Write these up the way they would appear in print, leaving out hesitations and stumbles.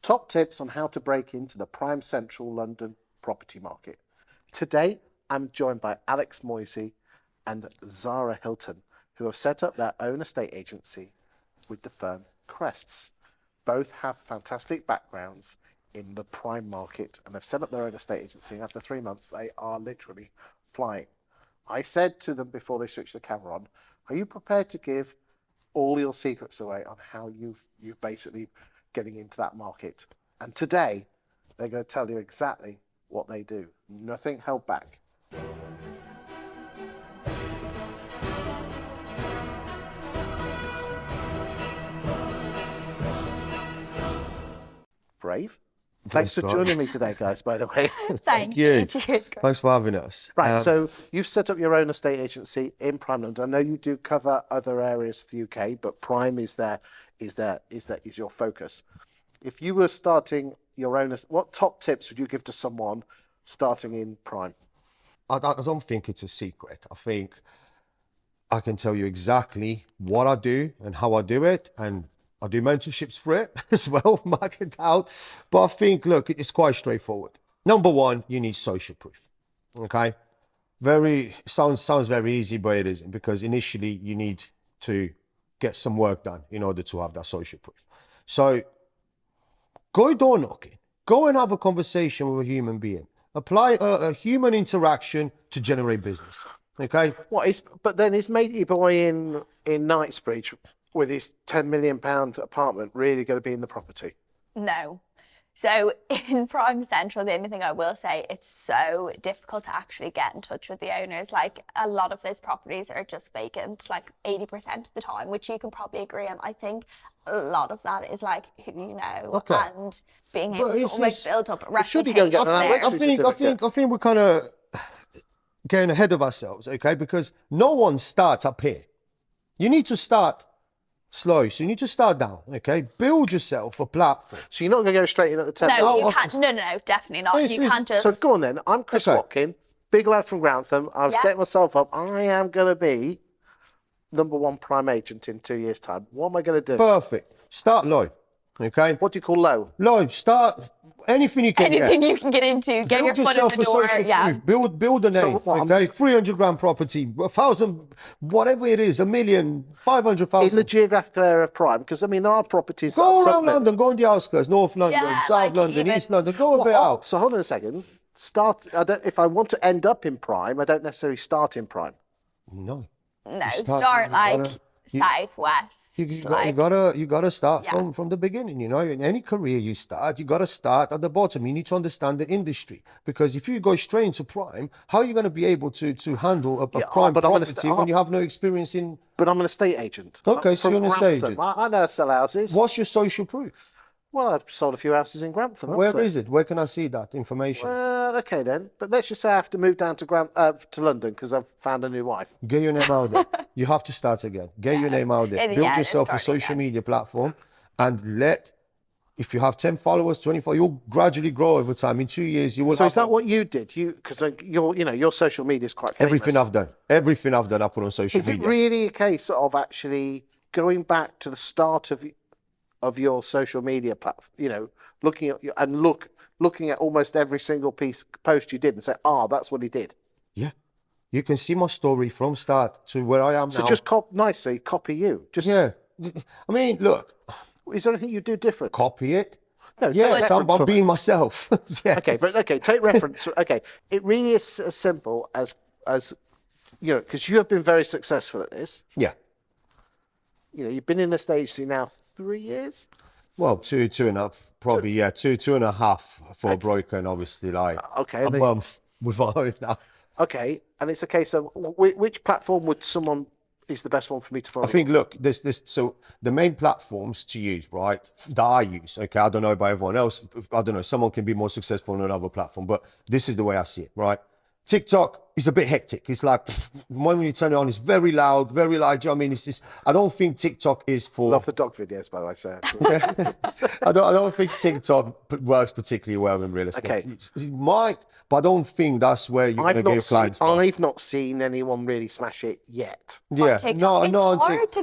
top tips on how to break into the prime central London property market. Today, I'm joined by Alex Moisii and Zara Hilton, who have set up their own estate agency with the firm Crests. Both have fantastic backgrounds in the prime market and have set up their own estate agency. And after 3 months, they are literally flying. I said to them before they switched the camera on, are you prepared to give all your secrets away on how you've basically getting into that market? And today, they're going to tell you exactly what they do. Nothing held back. Brave. Thanks for joining me today, guys, by the way. Thank you. Cheers, Thanks for having us. Right, so you've set up your own estate agency in Prime London. I know you do cover other areas of the UK, but Prime is your focus. If you were starting your own, what top tips would you give to someone starting in Prime? I don't think it's a secret. I think I can tell you exactly what I do and how I do it, and I do mentorships for it as well, mark it out. But I think, look, it's quite straightforward. Number one, you need social proof. Okay, sounds very easy, but it isn't, because initially you need to get some work done in order to have that social proof. So go door knocking, go and have a conversation with a human being. Apply a human interaction to generate business. Okay. But then is matey boy in Knightsbridge with his £10 million apartment really going to be in the property? No. So in Prime Central, the only thing I will say, it's so difficult to actually get in touch with the owners. Like, a lot of those properties are just vacant, like 80% of the time, which you can probably agree on. I think a lot of that is like who you know, and being able to almost build up a reputation. I think we're kind of getting ahead of ourselves, okay? Because no one starts up here. You need to start slow, so you need to start down, okay? Build yourself a platform. So you're not going to go straight in at the 10th? No, you can't. No, definitely not. You can't just... So go on then. I'm Chris Watkin, big lad from Grantham. I've set myself up. I am going to be #1 prime agent in 2 years' time. What am I going to do? Perfect. Start low, okay? What do you call low? Low. Start anything you can Anything you can get into. Get your foot in the door. Yeah. Build a name, okay? 300 grand property, 1,000, whatever it is, 1 million, 500,000. In the geographical area of Prime, because I mean there are properties. Go around London, go on the outskirts, North London, South London, East London. Go a bit out. So hold on a second. If I want to end up in Prime, I don't necessarily start in Prime. No. No, start like southwest. You gotta start from the beginning. You know, in any career you start, you gotta start at the bottom. You need to understand the industry, because if you go straight into Prime, how are you going to be able to handle a prime property when you have no experience in? But I'm an estate agent. Okay, so you're an estate agent. I know how to sell houses. What's your social proof? Well, I've sold a few houses in Grantham. Where is it? Where can I see that information? Okay then. But let's just say I have to move down to London because I've found a new wife. Get your name out there. You have to start again. Get your name out there. Build yourself a social media platform, and if you have 10 followers, 24, you'll gradually grow over time. In 2 years, you will. So is that what you did? Because your social media is quite famous. Everything I've done, I put on social media. Is it really a case of actually going back to the start of your social media platform, looking at almost every single post you did and say, that's what he did? Yeah. You can see my story from start to where I am now. So just copy you. Yeah. I mean, look. Is there anything you do different? Copy it. No, yes, I'm being myself. Yes. Okay, take reference. Okay, it really is as simple as because you have been very successful at this. Yeah. You've been in the stage now 3 years? Well, two and a half, probably, two and a half for a broker, and obviously a month with my own now. Okay, and it's a case of which platform is the best one for me to follow? I think, look, so the main platforms to use, right, that I use, okay, I don't know about everyone else, I don't know, someone can be more successful on another platform, but this is the way I see it, right? TikTok is a bit hectic. It's like when you turn it on, it's very loud, very loud. You know what I mean? It's just, I don't think TikTok is for. Love the dog videos, by the way. So I don't think TikTok works particularly well in real estate. Okay. It might, but I don't think that's where you're going to get clients from. I've not seen anyone really smash it yet. Yeah, no,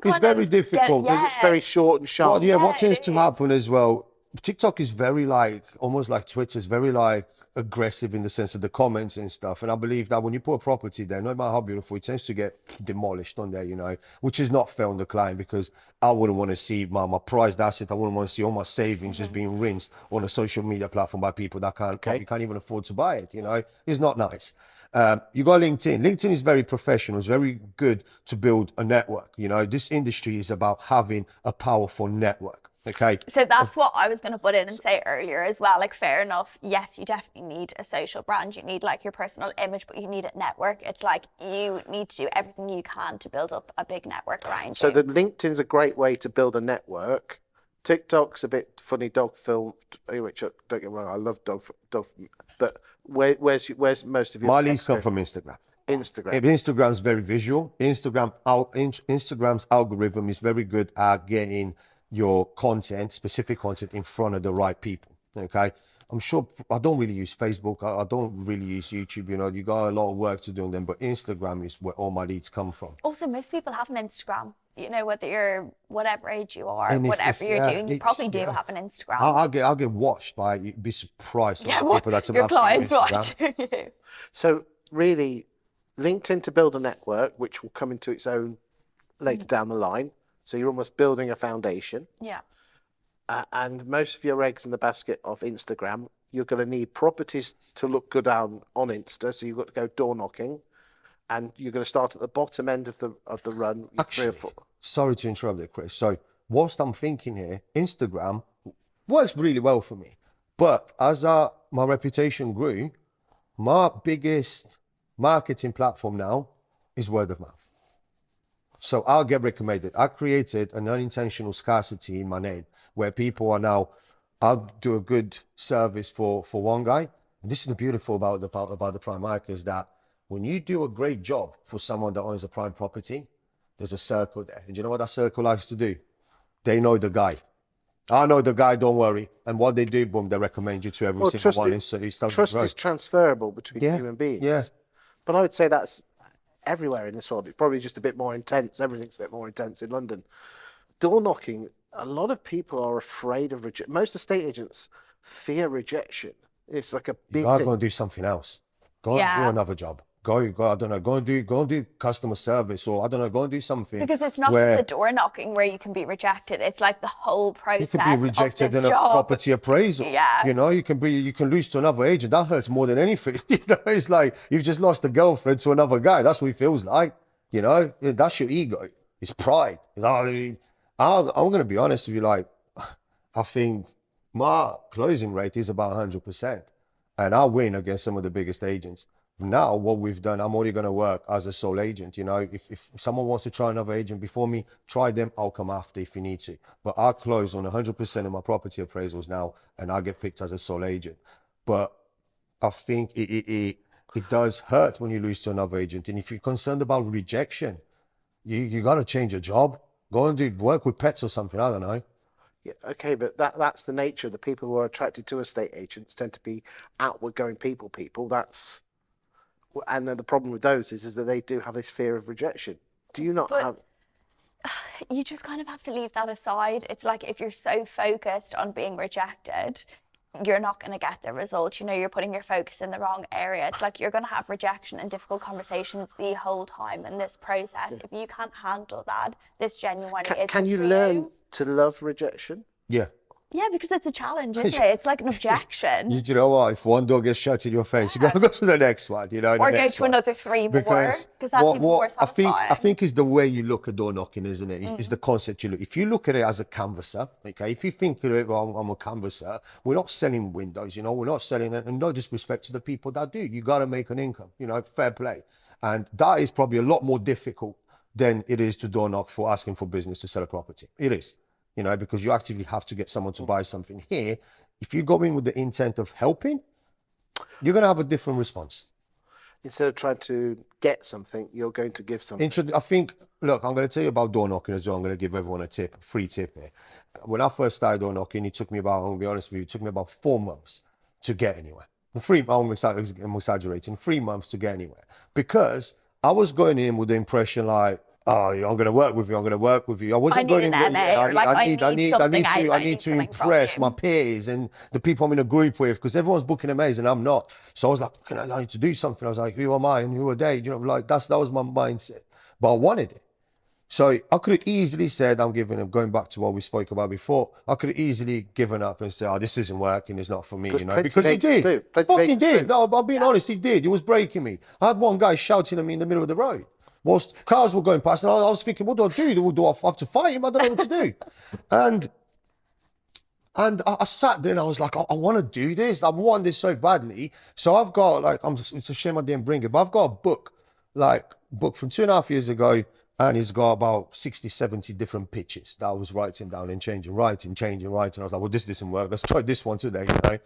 it's very difficult because it's very short and sharp. Well, what tends to happen as well, TikTok is very like, almost like Twitter is very like aggressive in the sense of the comments and stuff. And I believe that when you put a property there, no matter how beautiful, it tends to get demolished on there, you know, which is not fair on the client, because I wouldn't want to see my prized asset. I wouldn't want to see all my savings just being rinsed on a social media platform by people that probably can't even afford to buy it, you know. It's not nice. You got LinkedIn. LinkedIn is very professional. It's very good to build a network. You know, this industry is about having a powerful network. Okay. So that's what I was going to put in and say earlier as well. Like, fair enough. Yes, you definitely need a social brand. You need like your personal image, but you need a network. It's like you need to do everything you can to build up a big network around So you. the LinkedIn's a great way to build a network. TikTok's a bit funny dog film, which don't get me wrong, I love dog, but where's most of your My leads come from Instagram. Instagram? Instagram's very visual. Instagram's algorithm is very good at getting your content, specific content, in front of the right people. Okay. I'm sure I don't really use Facebook. I don't really use YouTube. You know, you got a lot of work to do on them, but Instagram is where all my leads come from. Also, most people have an Instagram. You know, whether you're whatever age you are, And whatever you're doing, you probably do have an Instagram. I'll get watched by, you'd be surprised. Yeah, People that's your clients Instagram. watch you. So really, LinkedIn to build a network, which will come into its own later down the line. So you're almost building a foundation. Yeah. And most of your eggs in the basket of Instagram, you're going to need properties to look good on Insta. So you've got to go door knocking, and you're going to start at the bottom end of the run. Actually, sorry to interrupt there, Chris. So whilst I'm thinking here, Instagram works really well for me. But as my reputation grew, my biggest marketing platform now is word of mouth. So I'll get recommended. I created an unintentional scarcity in my name, where people are now, I'll do a good service for one guy. And this is the beautiful about the prime market, is that when you do a great job for someone that owns a prime property, there's a circle there. And you know what that circle likes to do? They know the guy. I know the guy, don't worry. And what they do, boom, they recommend you to every single one. Trust is transferable between human beings. Yeah. But I would say that's everywhere in this world. It's probably just a bit more intense. Everything's a bit more intense in London. Door knocking, a lot of people are afraid of rejection. Most estate agents fear rejection. It's like a big You gotta thing. go and do something else. Go and do another job. Go, I don't know, go and do customer service, or I don't know, go and do something. Because it's not just the door knocking where you can be rejected. It's like the whole process. You can be rejected of this in a job. property appraisal. Yeah. You know, you can lose to another agent. That hurts more than anything. You know, it's like you've just lost a girlfriend to another guy. That's what it feels like. You know, that's your ego. It's pride. I'm going to be honest with you. Like, I think my closing rate is about 100%, and I win against some of the biggest agents. Now, what we've done, I'm only going to work as a sole agent. You know, if someone wants to try another agent before me, try them. I'll come after if you need to. But I close on 100% of my property appraisals now, and I get picked as a sole agent. But I think it does hurt when you lose to another agent. And if you're concerned about rejection, you got to change your job. Go and do work with pets or something. I don't know. Yeah, okay, but that's the nature. The people who are attracted to estate agents tend to be outward-going people. And then the problem with those is that they do have this fear of rejection. Do you not have? You just kind of have to leave that aside. It's like if you're so focused on being rejected, you're not going to get the result. You know, you're putting your focus in the wrong area. It's like you're going to have rejection and difficult conversations the whole time in this process. If you can't handle that, this genuinely isn't Can you for learn to love rejection? Yeah. Yeah, because it's a challenge, isn't it? It's like an objection. You know what? If one door gets shut in your face, you got to go to the next one. You know, Or go to another 3 more, because that's even more satisfying. I think is the way you look at door knocking, isn't it? It's the concept you look. If you look at it as a canvasser, okay. If you think of it, well, I'm a canvasser. We're not selling windows, you know. We're not selling it, and no disrespect to the people that do. You got to make an income, you know. Fair play, and that is probably a lot more difficult than it is to door knock for asking for business to sell a property. It is. You know, because you actively have to get someone to buy something. Here, if you go in with the intent of helping, you're going to have a different response. Instead of trying to get something, you're going to give something. I think, look, I'm going to tell you about door knocking as well. I'm going to give everyone a free tip here. When I first started door knocking, it took me about, I'm going to be honest with you, it took me about 4 months to get anywhere. I'm exaggerating, 3 months to get anywhere. Because I was going in with the impression like, oh, yeah, I'm going to work with you. I'm going to work with you. I wasn't need going an in. MA, Yeah, or like, I need something, I I need need to something from impress you. my peers and the people I'm in a group with, because everyone's booking MAs and I'm not. So I was like, I need to do something. I was like, who am I and who are they? You know, like that was my mindset. But I wanted it. So I could have easily said, I'm giving up, going back to what we spoke about before, I could have easily given up and said, oh, this isn't working, it's not for me, you know, because he did. Fucking did. No, I'm being honest, he did. He was breaking me. I had one guy shouting at me in the middle of the road whilst cars were going past, and I was thinking, what do I do? Do I have to fight him? I don't know what to do. And I sat there and I was like, I want to do this. I want this so badly. So I've got like, it's a shame I didn't bring it, but I've got a book from 2.5 years ago, and it's got about 60, 70 different pitches that I was writing down and changing, writing. I was like, well, this doesn't work. Let's try this one today, you know?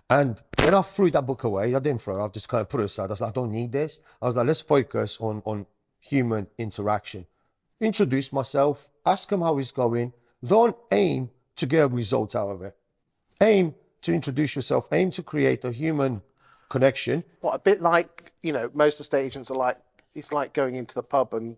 And when I threw that book away, I didn't throw it. I just kind of put it aside. I was like, I don't need this. I was like, let's focus on human interaction. Introduce myself, ask them how it's going. Don't aim to get a result out of it. Aim to introduce yourself, aim to create a human connection. What, a bit like, most estate agents are like, it's like going into the pub and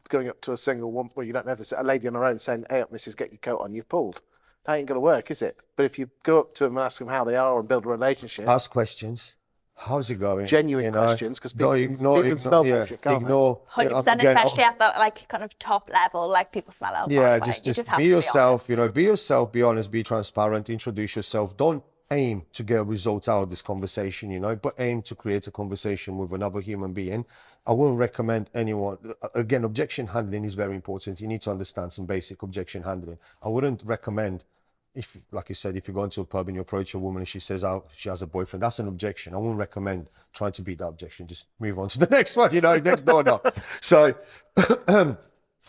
going up to a single one where you don't know this, a lady on her own saying, hey up missus, get your coat on, you've pulled. That ain't going to work, is it? But if you go up to them and ask them how they are and build a relationship. Ask questions. How's it going? Genuine questions, because people can smell bullshit, can't they? 100%, especially at that like kind of top level, like people smell alcohol. Yeah, just be yourself, be yourself, be honest, be transparent, introduce yourself. Don't aim to get a result out of this conversation, but aim to create a conversation with another human being. I wouldn't recommend anyone, again, objection handling is very important. You need to understand some basic objection handling. I wouldn't recommend, if, like you said, if you go into a pub and you approach a woman and she says she has a boyfriend, that's an objection. I wouldn't recommend trying to beat that objection. Just move on to the next one, next door now. So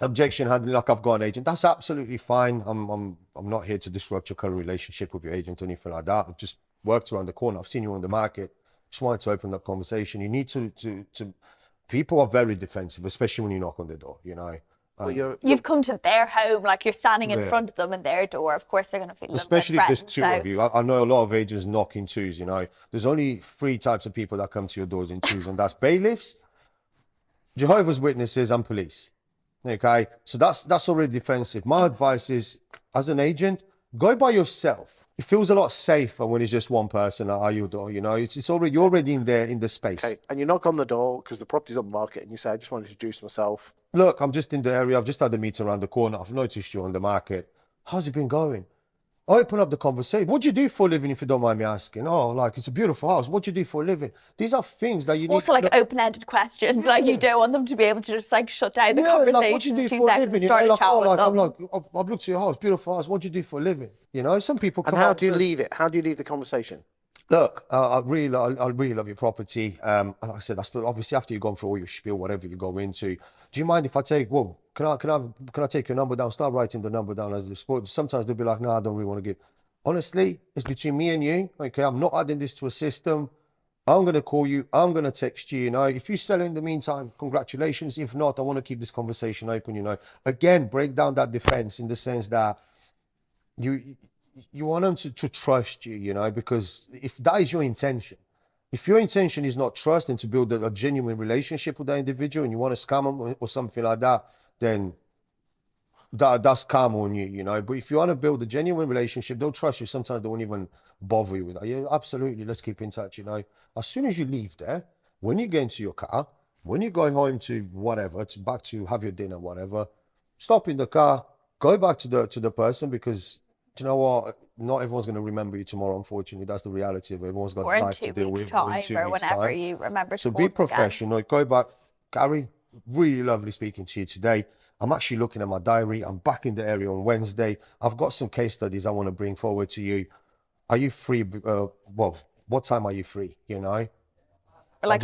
objection handling, like I've got an agent, that's absolutely fine. I'm not here to disrupt your current relationship with your agent or anything like that. I've just worked around the corner. I've seen you on the market. Just wanted to open that conversation. You need to people are very defensive, especially when you knock on the door, Well, you've come to their home, like you're standing in front of them in their door. Of course, they're going to feel especially if there's two of you. I know a lot of agents knock in twos. There's only 3 types of people that come to your doors in twos, and that's bailiffs, Jehovah's Witnesses, and police. Okay, so that's already defensive. My advice is, as an agent, go by yourself. It feels a lot safer when it's just one person at your door. It's already, you're already in there in the space. Okay, and you knock on the door because the property's on the market, and you say, I just want to introduce myself. Look, I'm just in the area. I've just had a meeting around the corner. I've noticed you on the market. How's it been going? Open up the conversation. What do you do for a living, if you don't mind me asking? Oh, like, it's a beautiful house. What do you do for a living? These are things that you need. Also, like open-ended questions. Like, you don't want them to be able to just like shut down the conversation. Like, what do you do for a living? Start a chat with them. I've looked at your house, beautiful house. What do you do for a living? Some people come. And how do you leave it? How do you leave the conversation? Look, I really love your property. Like I said, obviously after you've gone through all your spiel, whatever you go into, do you mind if I take? Well, can I take your number down? Start writing the number down as the sport. Sometimes they'll be like, no, I don't really want to give. Honestly, it's between me and you. Okay, I'm not adding this to a system. I'm gonna call you. I'm gonna text you. If you sell in the meantime, congratulations. If not, I want to keep this conversation open. Again, break down that defense in the sense that you want them to trust you, because if that is your intention, if your intention is not trust and to build a genuine relationship with that individual and you want to scam them or something like that, then that's calm on you, But if you want to build a genuine relationship, they'll trust you. Sometimes they won't even bother you with that. Yeah, absolutely. Let's keep in touch, As soon as you leave there, when you get into your car, when you go home to whatever, back to have your dinner, whatever, stop in the car, go back to the person, because do you know what? Not everyone's going to remember you tomorrow, unfortunately. That's the reality of it. Everyone's got life to deal with. Or in 2 weeks' time, or whenever you remember. So be professional. Go back. Gary, really lovely speaking to you today. I'm actually looking at my diary. I'm back in the area on Wednesday. I've got some case studies I want to bring forward to you. Are you free? What time are you free? Like,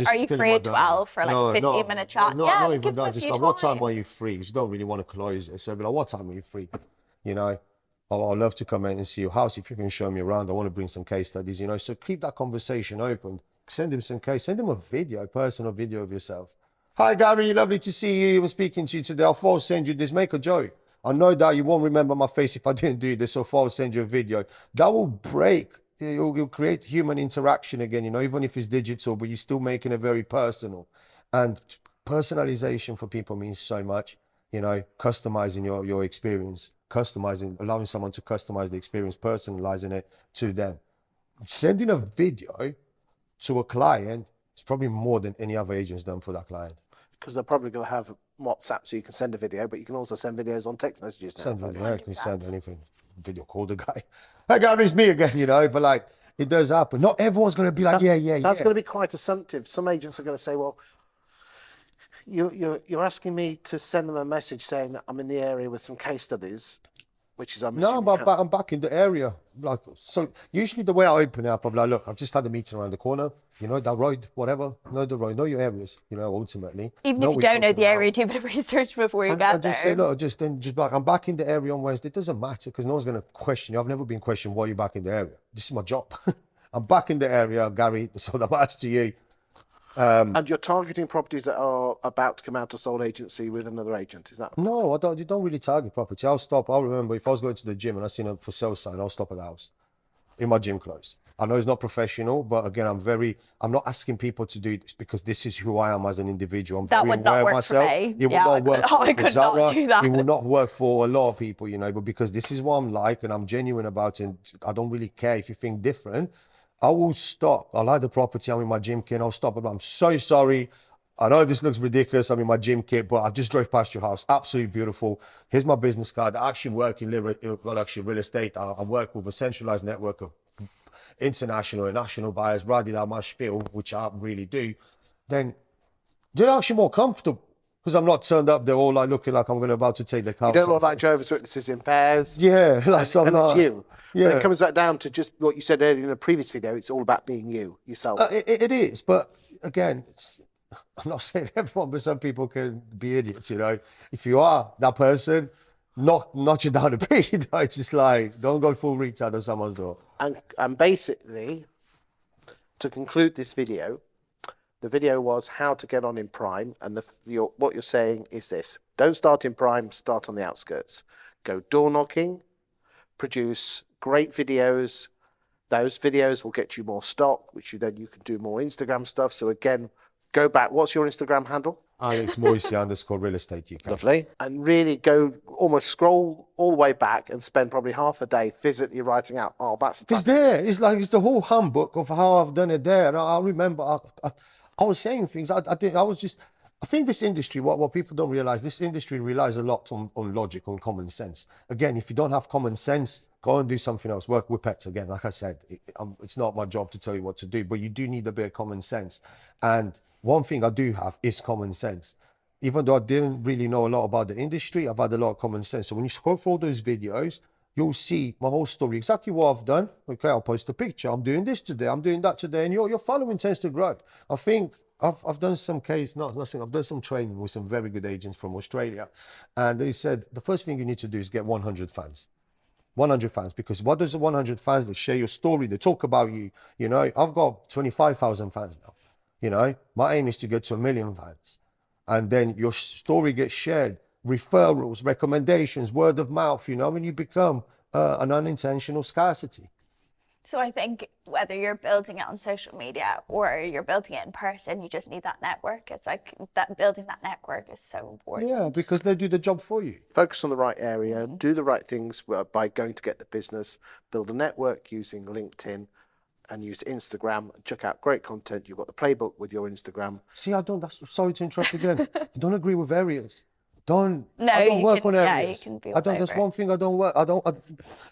are you free at 12 for like 15-minute chat? Not even that. Just like, what time are you free? Because you don't really want to close it. So, what time are you free? I'd love to come in and see your house. If you can show me around, I want to bring some case studies, So keep that conversation open. Send him some case. Send him a video, a personal video of yourself. Hi, Gary. Lovely to see you. I'm speaking to you today. I'll send you this. Make a joke. I know that you won't remember my face if I didn't do this, so I'll send you a video. That will break. You'll create human interaction again, even if it's digital, but you're still making it very personal. And personalization for people means so much. customizing your experience, allowing someone to customize the experience, personalizing it to them. Sending a video to a client is probably more than any other agent's done for that client. Because they're probably going to have WhatsApp, so you can send a video, but you can also send videos on text messages now. You can send anything. Video call the guy. Hey, Gary, it's me again, but like, it does happen. Not everyone's going to be like, That's going to be quite assumptive. Some agents are going to say, well, you're asking me to send them a message saying that I'm in the area with some case studies, which is No, but I'm back in the area. Like, so usually the way I open it up, I'm like, look, I've just had a meeting around the corner. That road, whatever. Know the road, know your areas. Ultimately. Even if you don't know the area, do a bit of research before you get there. Just say, look, just like, I'm back in the area on Wednesday. It doesn't matter because no one's going to question you. I've never been questioned why you're back in the area. This is my job. I'm back in the area, Gary. So that matters to you. And you're targeting properties that are about to come out of sole agency with another agent, is that? No, I don't. You don't really target property. I'll remember if I was going to the gym and I seen a for sale sign, I'll stop at the house in my gym clothes. I know it's not professional, but again, I'm not asking people to do this because this is who I am as an individual. I'm that very would not aware work of myself. for me. It would not work for Zara. Not do that. It will not work for a lot of people, but because this is what I'm like and I'm genuine about it, and I don't really care if you think different. I will stop. I like the property. I'm in my gym kit. I'll stop. I'm so sorry. I know this looks ridiculous. I'm in my gym kit, but I just drove past your house. Absolutely beautiful. Here's my business card. I actually work in real estate. I work with a centralized network of international and national buyers. Rather than my spiel, which I really do, then they're actually more comfortable because I'm not turned up. They're all like looking like I'm about to take the car. You don't look like Jehovah's Witnesses in pairs. Yeah, like and it's you. Yeah, but it comes back down to just what you said earlier in a previous video. It's all about being you, yourself. It is, but again, I'm not saying everyone, but some people can be idiots. If you are that person, knock you down a bit. It's just like, don't go full retard on someone's door. And basically, to conclude this video, the video was how to get on in Prime, and what you're saying is this: don't start in Prime, start on the outskirts. Go door knocking, produce great videos. Those videos will get you more stock, which you can do more Instagram stuff. So again, go back. What's your Instagram handle? Alex Moisii _real estate UK. Lovely. And really go almost scroll all the way back and spend probably half a day physically writing out, oh, that's the It's there. It's like, it's the whole handbook of how I've done it there. And I remember I was saying things. I think this industry, what people don't realize, this industry relies a lot on logic, on common sense. Again, if you don't have common sense, go and do something else. Work with pets again. Like I said, it's not my job to tell you what to do, but you do need a bit of common sense. And one thing I do have is common sense. Even though I didn't really know a lot about the industry, I've had a lot of common sense. So when you scroll through all those videos, you'll see my whole story, exactly what I've done. Okay, I'll post a picture. I'm doing this today. I'm doing that today. And your following tends to grow. I think I've done some I've done some training with some very good agents from Australia. And they said, the first thing you need to do is get 100 fans. 100 fans, because what does the 100 fans? They share your story, they talk about you. I've got 25,000 fans now. My aim is to get to 1 million fans, and then your story gets shared, referrals, recommendations, word of mouth. When you become an unintentional scarcity. So I think whether you're building it on social media or you're building it in person, you just need that network. It's like that building that network is so important. Yeah, because they do the job for you. Focus on the right area, do the right things by going to get the business, build a network using LinkedIn and use Instagram, check out great content. You've got the playbook with your Instagram. See, sorry to interrupt again. I don't agree with areas. I don't work on areas. That's one thing I don't work.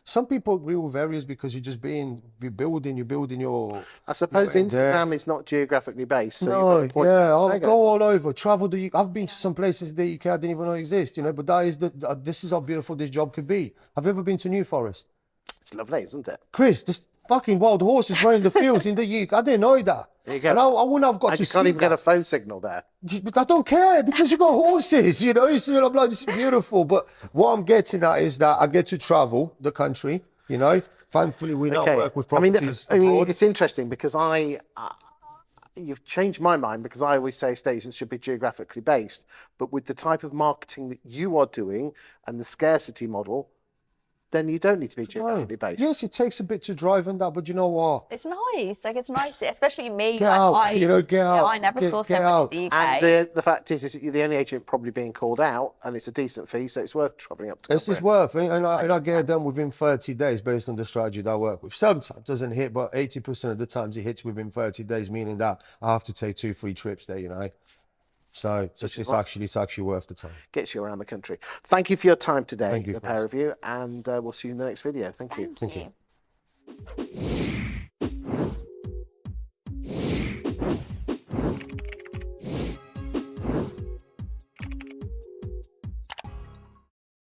Some people agree with areas because you're just you're building your. I suppose Instagram is not geographically based. So I'll go all over, travel I've been to some places in the UK I didn't even know exist, but this is how beautiful this job could be. Have you ever been to New Forest? It's lovely, isn't it? Chris, there's fucking wild horses running the fields in the UK. I didn't know that. There you go. And I wouldn't have got to see that. You can't even get a phone signal there. But I don't care because you got horses, I'm like, this is beautiful. But what I'm getting at is that I get to travel the country, Thankfully, we don't work with properties. I mean, it's interesting because you've changed my mind because I always say estate agents should be geographically based. But with the type of marketing that you are doing and the scarcity model, then you don't need to be geographically based. Yes, it takes a bit to drive and that, but you know what? It's nice. Like, it's nice, especially me. Get like, out, I, you know, get out. I never saw so get much out. of the UK. And the fact is that you're the only agent probably being called out, and it's a decent fee, so it's worth travelling up to. This is worth, and I get it done within 30 days based on the strategy that I work with. Sometimes it doesn't hit, but 80% of the times it hits within 30 days, meaning that I have to take 2-3 trips there, you know. So it's actually worth the time. Gets you around the country. Thank you for your time today, Thank you, the pair of you, and we'll see you in the next video. Thank you. Thank you.